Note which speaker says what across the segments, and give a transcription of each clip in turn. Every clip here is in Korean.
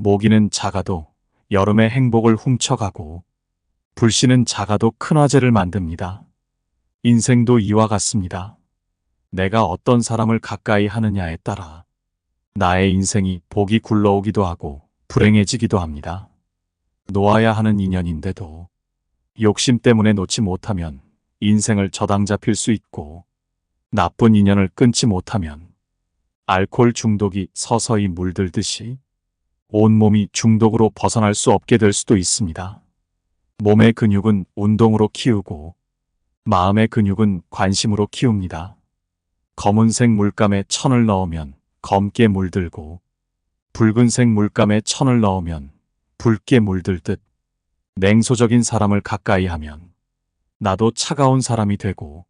Speaker 1: 모기는 작아도 여름의 행복을 훔쳐가고 불씨는 작아도 큰 화재를 만듭니다. 인생도 이와 같습니다. 내가 어떤 사람을 가까이 하느냐에 따라 나의 인생이 복이 굴러오기도 하고 불행해지기도 합니다. 놓아야 하는 인연인데도 욕심 때문에 놓지 못하면 인생을 저당 잡힐 수 있고, 나쁜 인연을 끊지 못하면 알코올 중독이 서서히 물들듯이 온몸이 중독으로 벗어날 수 없게 될 수도 있습니다. 몸의 근육은 운동으로 키우고 마음의 근육은 관심으로 키웁니다. 검은색 물감에 천을 넣으면 검게 물들고 붉은색 물감에 천을 넣으면 붉게 물들듯 냉소적인 사람을 가까이 하면 나도 차가운 사람이 되고,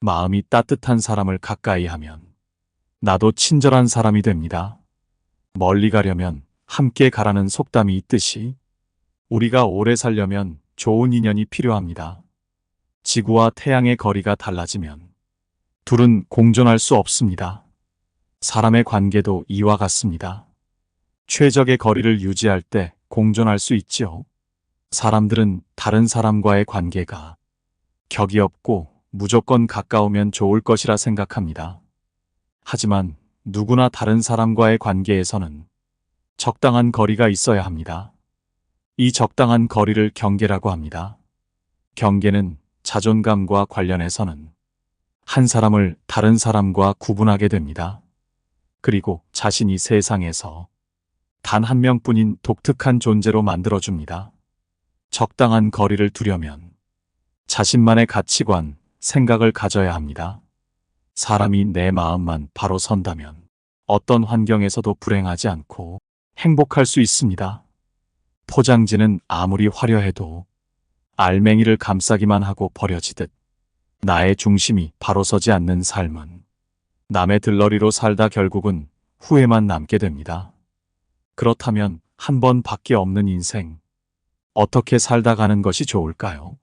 Speaker 1: 마음이 따뜻한 사람을 가까이 하면 나도 친절한 사람이 됩니다. 멀리 가려면 함께 가라는 속담이 있듯이 우리가 오래 살려면 좋은 인연이 필요합니다. 지구와 태양의 거리가 달라지면 둘은 공존할 수 없습니다. 사람의 관계도 이와 같습니다. 최적의 거리를 유지할 때 공존할 수 있지요. 사람들은 다른 사람과의 관계가 격이 없고 무조건 가까우면 좋을 것이라 생각합니다. 하지만 누구나 다른 사람과의 관계에서는 적당한 거리가 있어야 합니다. 이 적당한 거리를 경계라고 합니다. 경계는 자존감과 관련해서는 한 사람을 다른 사람과 구분하게 됩니다. 그리고 자신이 세상에서 단 한 명뿐인 독특한 존재로 만들어줍니다. 적당한 거리를 두려면 자신만의 가치관, 생각을 가져야 합니다. 사람이 내 마음만 바로 선다면 어떤 환경에서도 불행하지 않고 행복할 수 있습니다. 포장지는 아무리 화려해도 알맹이를 감싸기만 하고 버려지듯 나의 중심이 바로 서지 않는 삶은 남의 들러리로 살다 결국은 후회만 남게 됩니다. 그렇다면 한 번밖에 없는 인생, 어떻게 살다 가는 것이 좋을까요?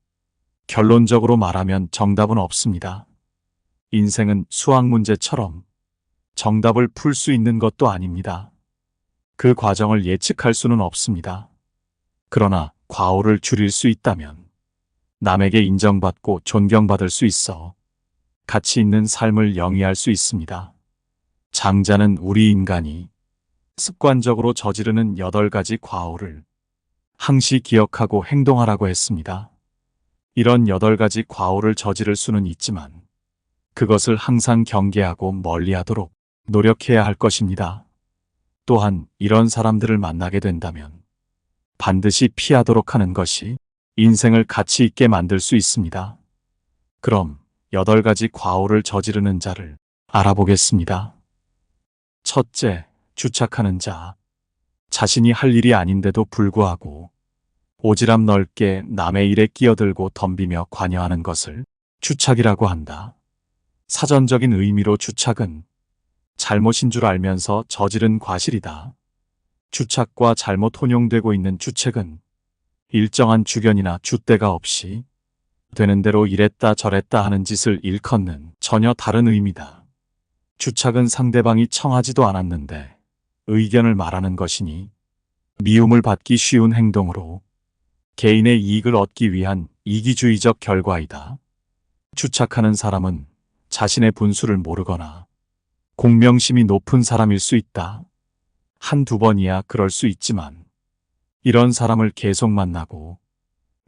Speaker 1: 결론적으로 말하면 정답은 없습니다. 인생은 수학 문제처럼 정답을 풀 수 있는 것도 아닙니다. 그 과정을 예측할 수는 없습니다. 그러나 과오를 줄일 수 있다면 남에게 인정받고 존경받을 수 있어 가치 있는 삶을 영위할 수 있습니다. 장자는 우리 인간이 습관적으로 저지르는 8가지 과오를 항시 기억하고 행동하라고 했습니다. 이런 8가지 과오를 저지를 수는 있지만 그것을 항상 경계하고 멀리하도록 노력해야 할 것입니다. 또한 이런 사람들을 만나게 된다면 반드시 피하도록 하는 것이 인생을 가치 있게 만들 수 있습니다. 그럼 8가지 과오를 저지르는 자를 알아보겠습니다. 첫째, 주착하는 자. 자신이 할 일이 아닌데도 불구하고 오지랖 넓게 남의 일에 끼어들고 덤비며 관여하는 것을 주착이라고 한다. 사전적인 의미로 주착은 잘못인 줄 알면서 저지른 과실이다. 주착과 잘못 혼용되고 있는 주책은 일정한 주견이나 줏대가 없이 되는 대로 이랬다 저랬다 하는 짓을 일컫는 전혀 다른 의미다. 주착은 상대방이 청하지도 않았는데 의견을 말하는 것이니 미움을 받기 쉬운 행동으로 개인의 이익을 얻기 위한 이기주의적 결과이다. 주착하는 사람은 자신의 분수를 모르거나 공명심이 높은 사람일 수 있다. 한두 번이야 그럴 수 있지만 이런 사람을 계속 만나고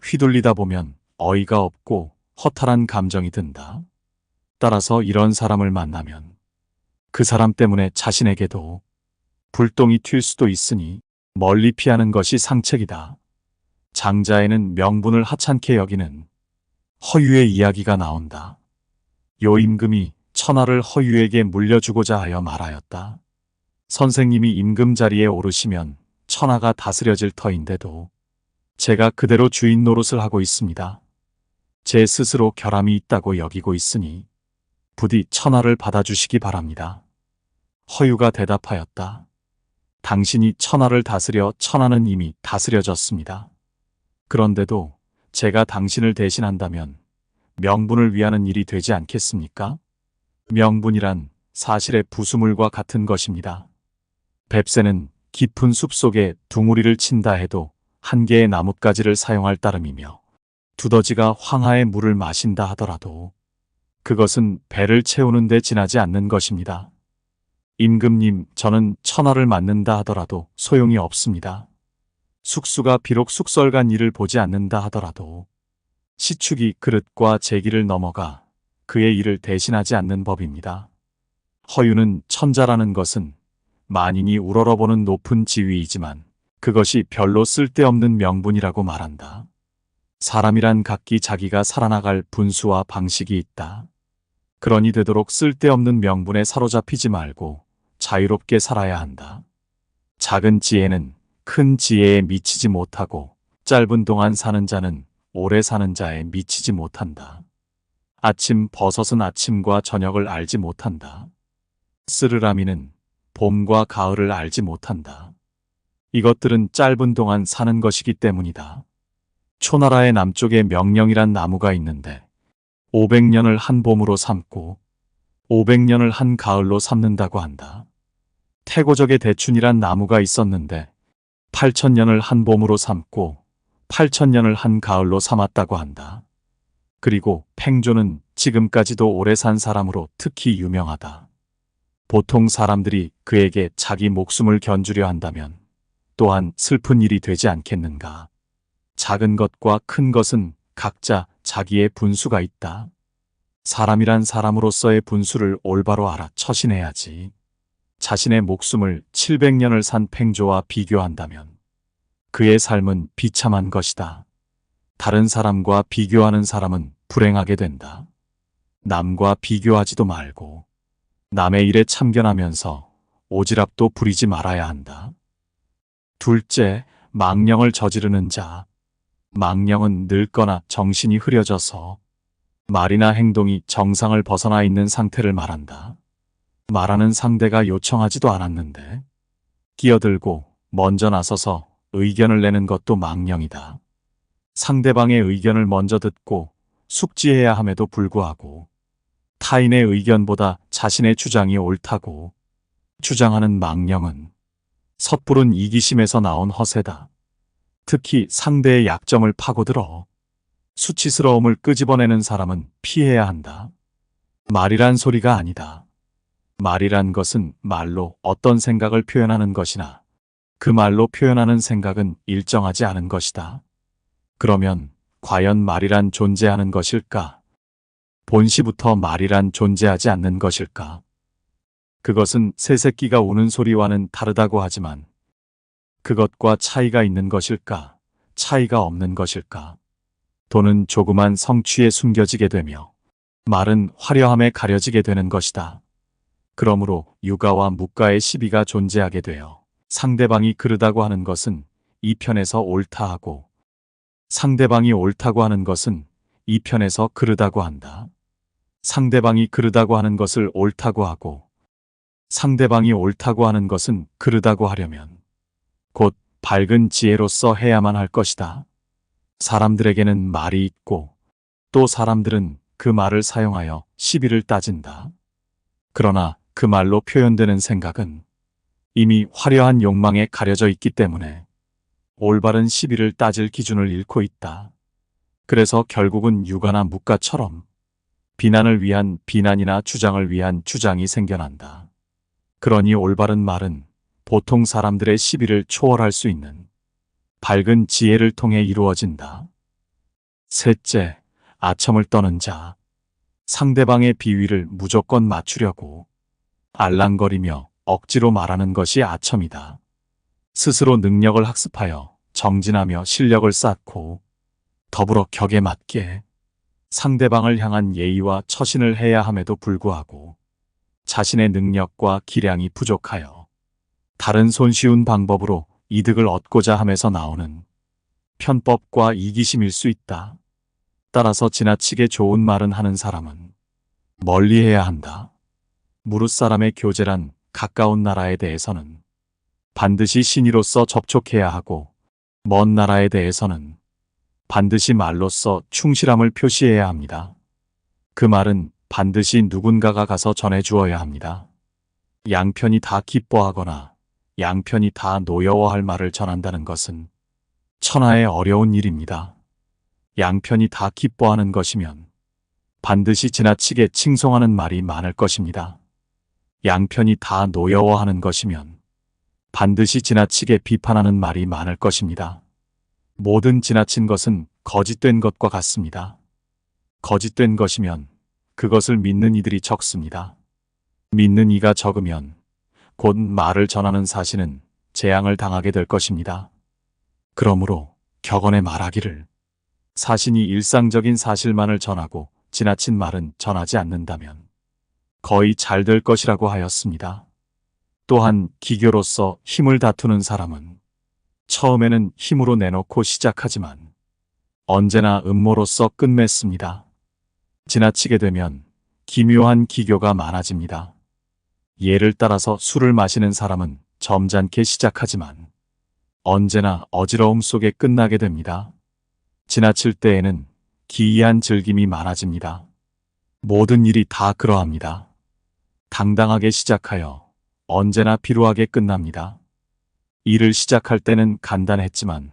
Speaker 1: 휘둘리다 보면 어이가 없고 허탈한 감정이 든다. 따라서 이런 사람을 만나면 그 사람 때문에 자신에게도 불똥이 튈 수도 있으니 멀리 피하는 것이 상책이다. 장자에는 명분을 하찮게 여기는 허유의 이야기가 나온다. 요 임금이 천하를 허유에게 물려주고자 하여 말하였다. 선생님이 임금 자리에 오르시면 천하가 다스려질 터인데도 제가 그대로 주인 노릇을 하고 있습니다. 제 스스로 결함이 있다고 여기고 있으니 부디 천하를 받아주시기 바랍니다. 허유가 대답하였다. 당신이 천하를 다스려 천하는 이미 다스려졌습니다. 그런데도 제가 당신을 대신한다면 명분을 위하는 일이 되지 않겠습니까? 명분이란 사실의 부수물과 같은 것입니다. 뱁새는 깊은 숲속에 둥우리를 친다 해도 한 개의 나뭇가지를 사용할 따름이며 두더지가 황하의 물을 마신다 하더라도 그것은 배를 채우는 데 지나지 않는 것입니다. 임금님, 저는 천하를 맡는다 하더라도 소용이 없습니다. 숙수가 비록 숙설간 일을 보지 않는다 하더라도 시축이 그릇과 제기를 넘어가 그의 일을 대신하지 않는 법입니다. 허유는 천자라는 것은 만인이 우러러보는 높은 지위이지만 그것이 별로 쓸데없는 명분이라고 말한다. 사람이란 각기 자기가 살아나갈 분수와 방식이 있다. 그러니 되도록 쓸데없는 명분에 사로잡히지 말고 자유롭게 살아야 한다. 작은 지혜는 큰 지혜에 미치지 못하고 짧은 동안 사는 자는 오래 사는 자에 미치지 못한다. 아침 버섯은 아침과 저녁을 알지 못한다. 쓰르라미는 봄과 가을을 알지 못한다. 이것들은 짧은 동안 사는 것이기 때문이다. 초나라의 남쪽에 명령이란 나무가 있는데 500년을 한 봄으로 삼고 500년을 한 가을로 삼는다고 한다. 태고적의 대춘이란 나무가 있었는데 8000년을 한 봄으로 삼고 8000년을 한 가을로 삼았다고 한다. 그리고 팽조는 지금까지도 오래 산 사람으로 특히 유명하다. 보통 사람들이 그에게 자기 목숨을 견주려 한다면 또한 슬픈 일이 되지 않겠는가. 작은 것과 큰 것은 각자 자기의 분수가 있다. 사람이란 사람으로서의 분수를 올바로 알아 처신해야지. 자신의 목숨을 700년을 산 팽조와 비교한다면 그의 삶은 비참한 것이다. 다른 사람과 비교하는 사람은 불행하게 된다. 남과 비교하지도 말고 남의 일에 참견하면서 오지랖도 부리지 말아야 한다. 둘째, 망령을 저지르는 자. 망령은 늙거나 정신이 흐려져서 말이나 행동이 정상을 벗어나 있는 상태를 말한다. 말하는 상대가 요청하지도 않았는데 끼어들고 먼저 나서서 의견을 내는 것도 망령이다. 상대방의 의견을 먼저 듣고 숙지해야 함에도 불구하고 타인의 의견보다 자신의 주장이 옳다고 주장하는 망령은 섣부른 이기심에서 나온 허세다. 특히 상대의 약점을 파고들어 수치스러움을 끄집어내는 사람은 피해야 한다. 말이란 소리가 아니다. 말이란 것은 말로 어떤 생각을 표현하는 것이나 그 말로 표현하는 생각은 일정하지 않은 것이다. 그러면 과연 말이란 존재하는 것일까? 본시부터 말이란 존재하지 않는 것일까? 그것은 새새끼가 우는 소리와는 다르다고 하지만 그것과 차이가 있는 것일까? 차이가 없는 것일까? 돈은 조그만 성취에 숨겨지게 되며 말은 화려함에 가려지게 되는 것이다. 그러므로 유가와 묵가의 시비가 존재하게 되어 상대방이 그르다고 하는 것은 이 편에서 옳다 하고 상대방이 옳다고 하는 것은 이 편에서 그르다고 한다. 상대방이 그르다고 하는 것을 옳다고 하고 상대방이 옳다고 하는 것은 그르다고 하려면 곧 밝은 지혜로서 해야만 할 것이다. 사람들에게는 말이 있고 또 사람들은 그 말을 사용하여 시비를 따진다. 그러나 그 말로 표현되는 생각은 이미 화려한 욕망에 가려져 있기 때문에 올바른 시비를 따질 기준을 잃고 있다. 그래서 결국은 유가나 묵가처럼 비난을 위한 비난이나 주장을 위한 주장이 생겨난다. 그러니 올바른 말은 보통 사람들의 시비를 초월할 수 있는 밝은 지혜를 통해 이루어진다. 셋째, 아첨을 떠는 자. 상대방의 비위를 무조건 맞추려고 알랑거리며 억지로 말하는 것이 아첨이다. 스스로 능력을 학습하여 정진하며 실력을 쌓고 더불어 격에 맞게 상대방을 향한 예의와 처신을 해야 함에도 불구하고 자신의 능력과 기량이 부족하여 다른 손쉬운 방법으로 이득을 얻고자 함에서 나오는 편법과 이기심일 수 있다. 따라서 지나치게 좋은 말은 하는 사람은 멀리해야 한다. 무릇 사람의 교제란 가까운 나라에 대해서는 반드시 신의로서 접촉해야 하고 먼 나라에 대해서는 반드시 말로써 충실함을 표시해야 합니다. 그 말은 반드시 누군가가 가서 전해 주어야 합니다. 양편이 다 기뻐하거나 양편이 다 노여워할 말을 전한다는 것은 천하의 어려운 일입니다. 양편이 다 기뻐하는 것이면 반드시 지나치게 칭송하는 말이 많을 것입니다. 양편이 다 노여워하는 것이면 반드시 지나치게 비판하는 말이 많을 것입니다. 모든 지나친 것은 거짓된 것과 같습니다. 거짓된 것이면 그것을 믿는 이들이 적습니다. 믿는 이가 적으면 곧 말을 전하는 사실은 재앙을 당하게 될 것입니다. 그러므로 격언에 말하기를 사신이 일상적인 사실만을 전하고 지나친 말은 전하지 않는다면 거의 잘 될 것이라고 하였습니다. 또한 기교로서 힘을 다투는 사람은 처음에는 힘으로 내놓고 시작하지만 언제나 음모로서 끝맺습니다. 지나치게 되면 기묘한 기교가 많아집니다. 예를 따라서 술을 마시는 사람은 점잖게 시작하지만 언제나 어지러움 속에 끝나게 됩니다. 지나칠 때에는 기이한 즐김이 많아집니다. 모든 일이 다 그러합니다. 당당하게 시작하여 언제나 피로하게 끝납니다. 일을 시작할 때는 간단했지만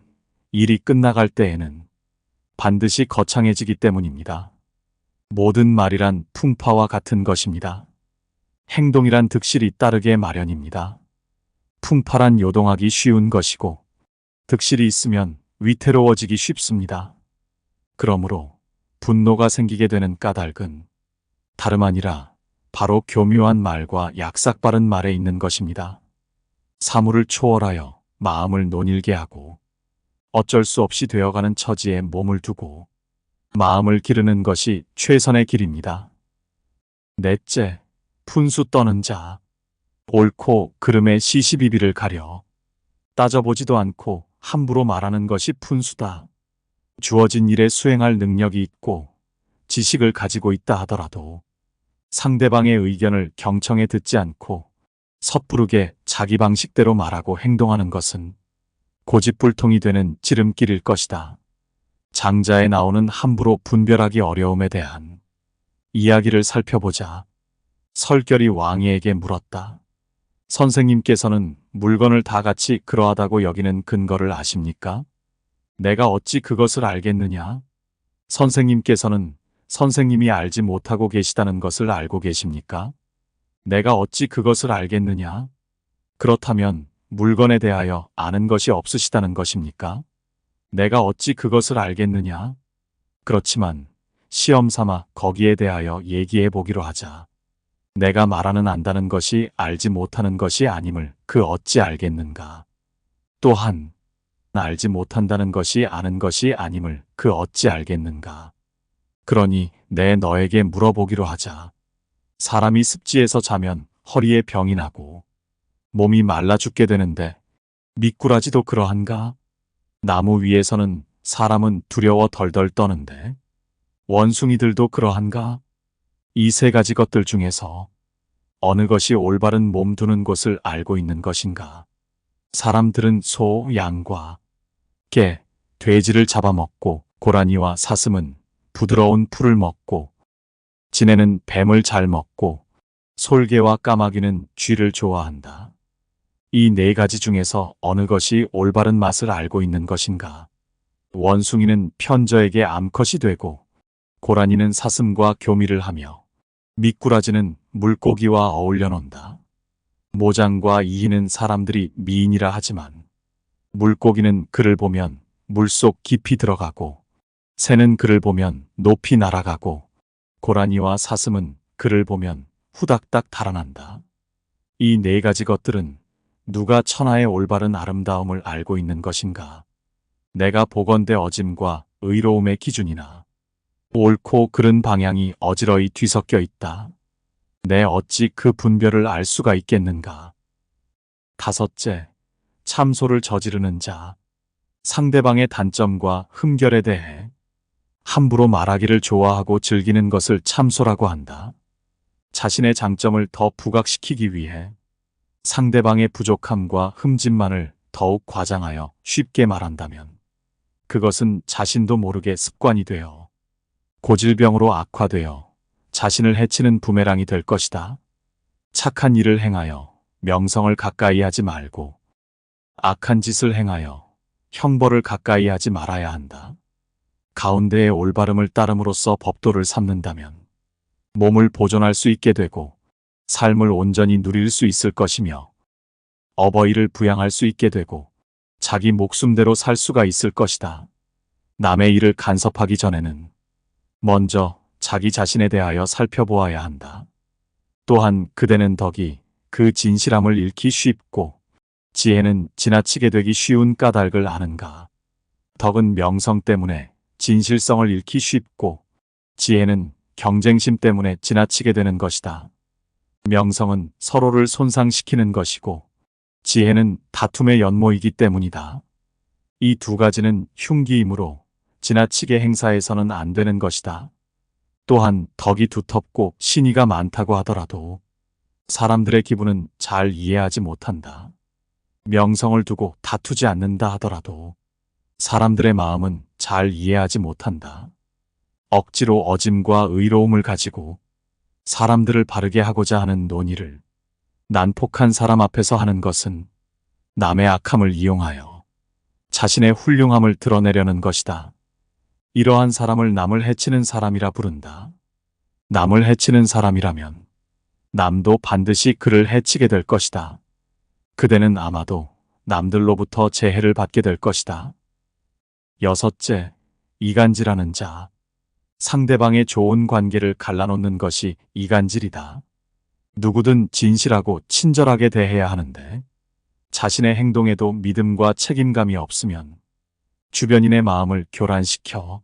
Speaker 1: 일이 끝나갈 때에는 반드시 거창해지기 때문입니다. 모든 말이란 풍파와 같은 것입니다. 행동이란 득실이 따르게 마련입니다. 풍파란 요동하기 쉬운 것이고 득실이 있으면 위태로워지기 쉽습니다. 그러므로 분노가 생기게 되는 까닭은 다름 아니라 바로 교묘한 말과 약삭빠른 말에 있는 것입니다. 사물을 초월하여 마음을 논일게 하고 어쩔 수 없이 되어가는 처지에 몸을 두고 마음을 기르는 것이 최선의 길입니다. 넷째, 푼수 떠는 자. 옳고 그름의 시시비비를 가려 따져보지도 않고 함부로 말하는 것이 푼수다. 주어진 일에 수행할 능력이 있고 지식을 가지고 있다 하더라도 상대방의 의견을 경청해 듣지 않고 섣부르게 자기 방식대로 말하고 행동하는 것은 고집불통이 되는 지름길일 것이다. 장자에 나오는 함부로 분별하기 어려움에 대한 이야기를 살펴보자. 설결이 왕이에게 물었다. 선생님께서는 물건을 다 같이 그러하다고 여기는 근거를 아십니까? 내가 어찌 그것을 알겠느냐? 선생님께서는 선생님이 알지 못하고 계시다는 것을 알고 계십니까? 내가 어찌 그것을 알겠느냐? 그렇다면 물건에 대하여 아는 것이 없으시다는 것입니까? 내가 어찌 그것을 알겠느냐? 그렇지만 시험 삼아 거기에 대하여 얘기해 보기로 하자. 내가 말하는 안다는 것이 알지 못하는 것이 아님을 그 어찌 알겠는가? 또한 알지 못한다는 것이 아는 것이 아님을 그 어찌 알겠는가? 그러니 내 너에게 물어보기로 하자. 사람이 습지에서 자면 허리에 병이 나고 몸이 말라 죽게 되는데 미꾸라지도 그러한가? 나무 위에서는 사람은 두려워 덜덜 떠는데 원숭이들도 그러한가? 이 세 가지 것들 중에서 어느 것이 올바른 몸 두는 곳을 알고 있는 것인가? 사람들은 소, 양과 개, 돼지를 잡아먹고 고라니와 사슴은 부드러운 풀을 먹고 지네는 뱀을 잘 먹고 솔개와 까마귀는 쥐를 좋아한다. 이 네 가지 중에서 어느 것이 올바른 맛을 알고 있는 것인가? 원숭이는 편저에게 암컷이 되고 고라니는 사슴과 교미를 하며 미꾸라지는 물고기와 어울려 논다. 모장과 이희는 사람들이 미인이라 하지만 물고기는 그를 보면 물속 깊이 들어가고 새는 그를 보면 높이 날아가고 고라니와 사슴은 그를 보면 후닥닥 달아난다. 이 네 가지 것들은 누가 천하의 올바른 아름다움을 알고 있는 것인가? 내가 보건대 어짐과 의로움의 기준이나 옳고 그른 방향이 어지러이 뒤섞여 있다. 내 어찌 그 분별을 알 수가 있겠는가? 다섯째, 참소를 저지르는 자. 상대방의 단점과 흠결에 대해 함부로 말하기를 좋아하고 즐기는 것을 참소라고 한다. 자신의 장점을 더 부각시키기 위해 상대방의 부족함과 흠집만을 더욱 과장하여 쉽게 말한다면 그것은 자신도 모르게 습관이 되어 고질병으로 악화되어 자신을 해치는 부메랑이 될 것이다. 착한 일을 행하여 명성을 가까이 하지 말고 악한 짓을 행하여 형벌을 가까이 하지 말아야 한다. 가운데의 올바름을 따름으로써 법도를 삼는다면 몸을 보존할 수 있게 되고 삶을 온전히 누릴 수 있을 것이며 어버이를 부양할 수 있게 되고 자기 목숨대로 살 수가 있을 것이다. 남의 일을 간섭하기 전에는 먼저 자기 자신에 대하여 살펴보아야 한다. 또한 그대는 덕이 그 진실함을 잃기 쉽고 지혜는 지나치게 되기 쉬운 까닭을 아는가. 덕은 명성 때문에 진실성을 잃기 쉽고 지혜는 경쟁심 때문에 지나치게 되는 것이다. 명성은 서로를 손상시키는 것이고 지혜는 다툼의 연모이기 때문이다. 이 두 가지는 흉기이므로 지나치게 행사해서는 안 되는 것이다. 또한 덕이 두텁고 신의가 많다고 하더라도 사람들의 기분은 잘 이해하지 못한다. 명성을 두고 다투지 않는다 하더라도 사람들의 마음은 잘 이해하지 못한다. 억지로 어짐과 의로움을 가지고 사람들을 바르게 하고자 하는 논의를 난폭한 사람 앞에서 하는 것은 남의 악함을 이용하여 자신의 훌륭함을 드러내려는 것이다. 이러한 사람을 남을 해치는 사람이라 부른다. 남을 해치는 사람이라면 남도 반드시 그를 해치게 될 것이다. 그대는 아마도 남들로부터 재해를 받게 될 것이다. 여섯째, 이간질하는 자. 상대방의 좋은 관계를 갈라놓는 것이 이간질이다. 누구든 진실하고 친절하게 대해야 하는데 자신의 행동에도 믿음과 책임감이 없으면 주변인의 마음을 교란시켜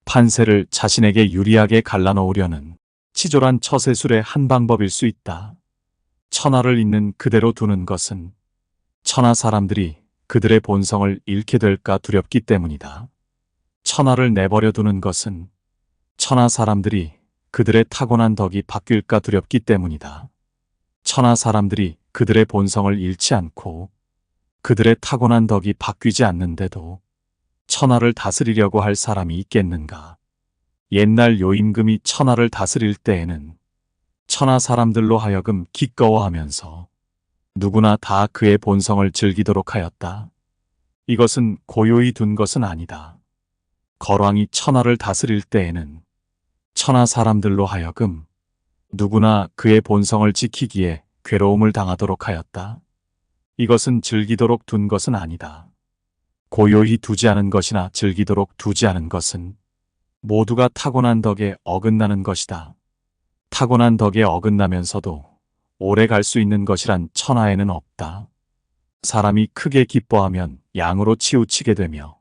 Speaker 1: 판세를 자신에게 유리하게 갈라놓으려는 치졸한 처세술의 한 방법일 수 있다. 천하를 있는 그대로 두는 것은 천하 사람들이 그들의 본성을 잃게 될까 두렵기 때문이다. 천하를 내버려 두는 것은 천하 사람들이 그들의 타고난 덕이 바뀔까 두렵기 때문이다. 천하 사람들이 그들의 본성을 잃지 않고 그들의 타고난 덕이 바뀌지 않는데도 천하를 다스리려고 할 사람이 있겠는가. 옛날 요임금이 천하를 다스릴 때에는 천하 사람들로 하여금 기꺼워하면서 누구나 다 그의 본성을 즐기도록 하였다. 이것은 고요히 둔 것은 아니다. 거왕이 천하를 다스릴 때에는 천하 사람들로 하여금 누구나 그의 본성을 지키기에 괴로움을 당하도록 하였다. 이것은 즐기도록 둔 것은 아니다. 고요히 두지 않은 것이나 즐기도록 두지 않은 것은 모두가 타고난 덕에 어긋나는 것이다. 타고난 덕에 어긋나면서도 오래 갈 수 있는 것이란 천하에는 없다. 사람이 크게 기뻐하면 양으로 치우치게 되며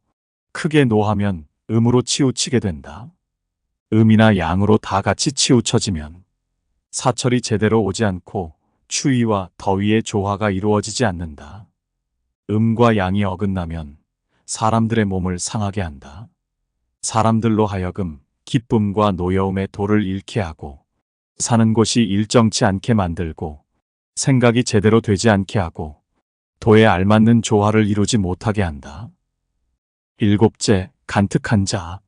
Speaker 1: 크게 노하면 음으로 치우치게 된다. 음이나 양으로 다 같이 치우쳐지면 사철이 제대로 오지 않고 추위와 더위의 조화가 이루어지지 않는다. 음과 양이 어긋나면 사람들의 몸을 상하게 한다. 사람들로 하여금 기쁨과 노여움의 도를 잃게 하고 사는 곳이 일정치 않게 만들고 생각이 제대로 되지 않게 하고 도에 알맞는 조화를 이루지 못하게 한다. 일곱째, 간특한 자.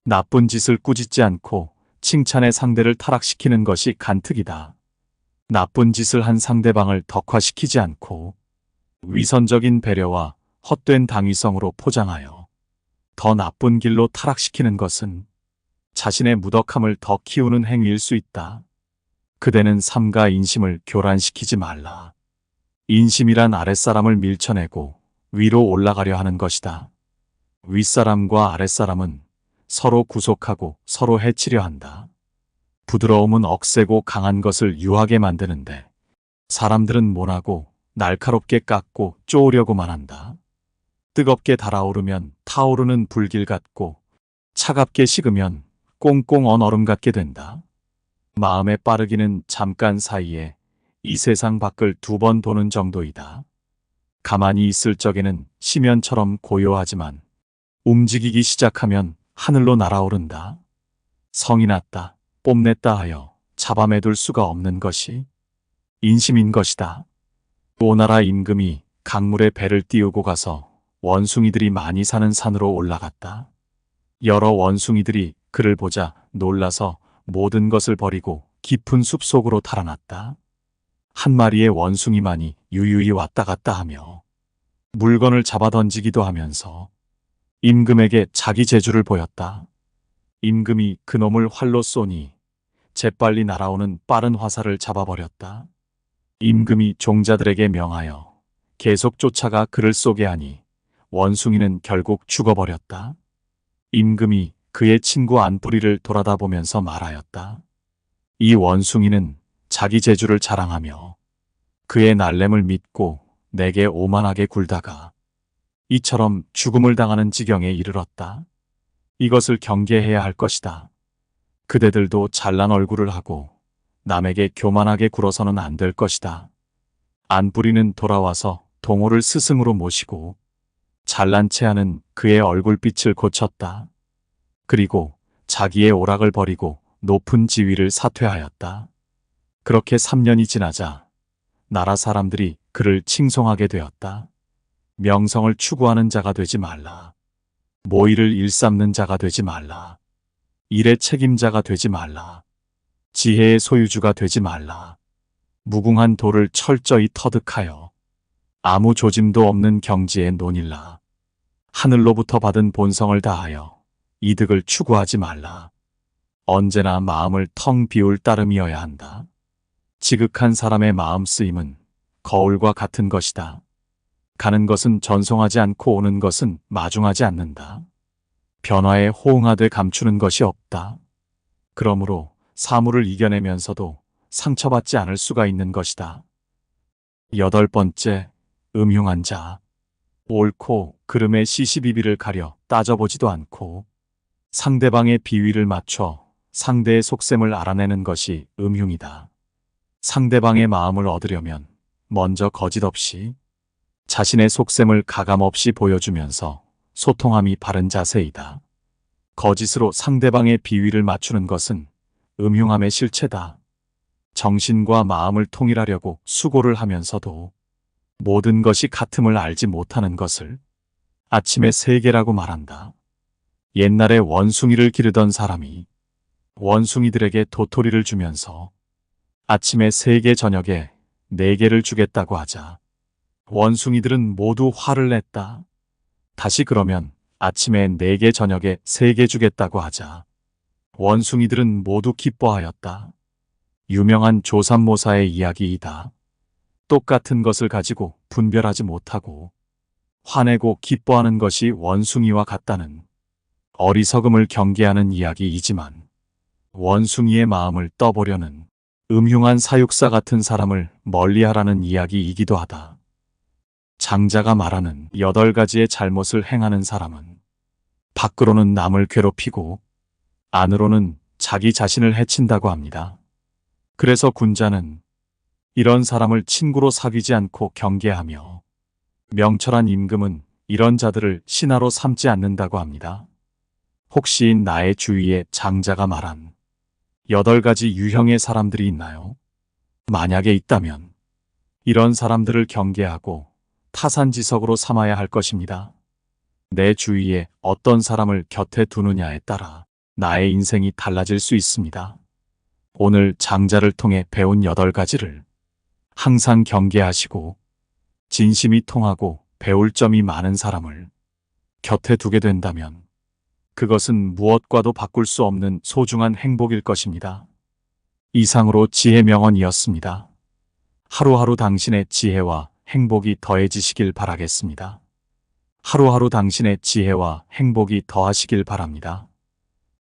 Speaker 1: 나쁜 짓을 꾸짖지 않고 칭찬의 상대를 타락시키는 것이 간특이다. 나쁜 짓을 한 상대방을 덕화시키지 않고 위선적인 배려와 헛된 당위성으로 포장하여 더 나쁜 길로 타락시키는 것은 자신의 무덕함을 더 키우는 행위일 수 있다. 그대는 삼가 인심을 교란시키지 말라. 인심이란 아랫사람을 밀쳐내고 위로 올라가려 하는 것이다. 윗사람과 아랫사람은 서로 구속하고 서로 해치려 한다. 부드러움은 억세고 강한 것을 유하게 만드는데 사람들은 모나고 날카롭게 깎고 쪼으려고만 한다. 뜨겁게 달아오르면 타오르는 불길 같고 차갑게 식으면 꽁꽁 언 얼음 같게 된다. 마음의 빠르기는 잠깐 사이에 이 세상 밖을 2번 도는 정도이다. 가만히 있을 적에는 심연처럼 고요하지만 움직이기 시작하면 하늘로 날아오른다. 성이 났다, 뽐냈다 하여 잡아매둘 수가 없는 것이 인심인 것이다. 오나라 임금이 강물에 배를 띄우고 가서 원숭이들이 많이 사는 산으로 올라갔다. 여러 원숭이들이 그를 보자 놀라서 모든 것을 버리고 깊은 숲속으로 달아났다. 한 마리의 원숭이만이 유유히 왔다 갔다 하며 물건을 잡아 던지기도 하면서 임금에게 자기 재주를 보였다. 임금이 그놈을 활로 쏘니 재빨리 날아오는 빠른 화살을 잡아버렸다. 임금이 종자들에게 명하여 계속 쫓아가 그를 쏘게 하니 원숭이는 결국 죽어버렸다. 임금이 그의 친구 안뿌리를 돌아다 보면서 말하였다. 이 원숭이는 자기 재주를 자랑하며 그의 날램을 믿고 내게 오만하게 굴다가 이처럼 죽음을 당하는 지경에 이르렀다. 이것을 경계해야 할 것이다. 그대들도 잘난 얼굴을 하고 남에게 교만하게 굴어서는 안 될 것이다. 안뿌리는 돌아와서 동호를 스승으로 모시고 잘난 체하는 그의 얼굴빛을 고쳤다. 그리고 자기의 오락을 버리고 높은 지위를 사퇴하였다. 그렇게 3년이 지나자 나라 사람들이 그를 칭송하게 되었다. 명성을 추구하는 자가 되지 말라. 모의를 일삼는 자가 되지 말라. 일의 책임자가 되지 말라. 지혜의 소유주가 되지 말라. 무궁한 돌을 철저히 터득하여 아무 조짐도 없는 경지에 논일라. 하늘로부터 받은 본성을 다하여 이득을 추구하지 말라. 언제나 마음을 텅 비울 따름이어야 한다. 지극한 사람의 마음 쓰임은 거울과 같은 것이다. 가는 것은 전송하지 않고 오는 것은 마중하지 않는다. 변화에 호응하되 감추는 것이 없다. 그러므로 사물을 이겨내면서도 상처받지 않을 수가 있는 것이다. 8번째, 음흉한 자. 옳고 그름의 시시비비를 가려 따져보지도 않고 상대방의 비위를 맞춰 상대의 속셈을 알아내는 것이 음흉이다. 상대방의 마음을 얻으려면 먼저 거짓 없이 자신의 속셈을 가감없이 보여주면서 소통함이 바른 자세이다. 거짓으로 상대방의 비위를 맞추는 것은 음흉함의 실체다. 정신과 마음을 통일하려고 수고를 하면서도 모든 것이 같음을 알지 못하는 것을 아침의 세계라고 말한다. 옛날에 원숭이를 기르던 사람이 원숭이들에게 도토리를 주면서 아침에 3개 저녁에 4개를 주겠다고 하자 원숭이들은 모두 화를 냈다. 다시 그러면 아침에 4개 저녁에 3개 주겠다고 하자 원숭이들은 모두 기뻐하였다. 유명한 조삼모사의 이야기이다. 똑같은 것을 가지고 분별하지 못하고 화내고 기뻐하는 것이 원숭이와 같다는 어리석음을 경계하는 이야기이지만 원숭이의 마음을 떠보려는 음흉한 사육사 같은 사람을 멀리하라는 이야기이기도 하다. 장자가 말하는 8가지의 잘못을 행하는 사람은 밖으로는 남을 괴롭히고 안으로는 자기 자신을 해친다고 합니다. 그래서 군자는 이런 사람을 친구로 사귀지 않고 경계하며 명철한 임금은 이런 자들을 신하로 삼지 않는다고 합니다. 혹시 나의 주위에 장자가 말한 8가지 유형의 사람들이 있나요? 만약에 있다면 이런 사람들을 경계하고 타산지석으로 삼아야 할 것입니다. 내 주위에 어떤 사람을 곁에 두느냐에 따라 나의 인생이 달라질 수 있습니다. 오늘 장자를 통해 배운 8가지를 항상 경계하시고 진심이 통하고 배울 점이 많은 사람을 곁에 두게 된다면 그것은 무엇과도 바꿀 수 없는 소중한 행복일 것입니다. 이상으로 지혜 명언이었습니다. 하루하루 당신의 지혜와 행복이 더해지시길 바라겠습니다. 하루하루 당신의 지혜와 행복이 더하시길 바랍니다.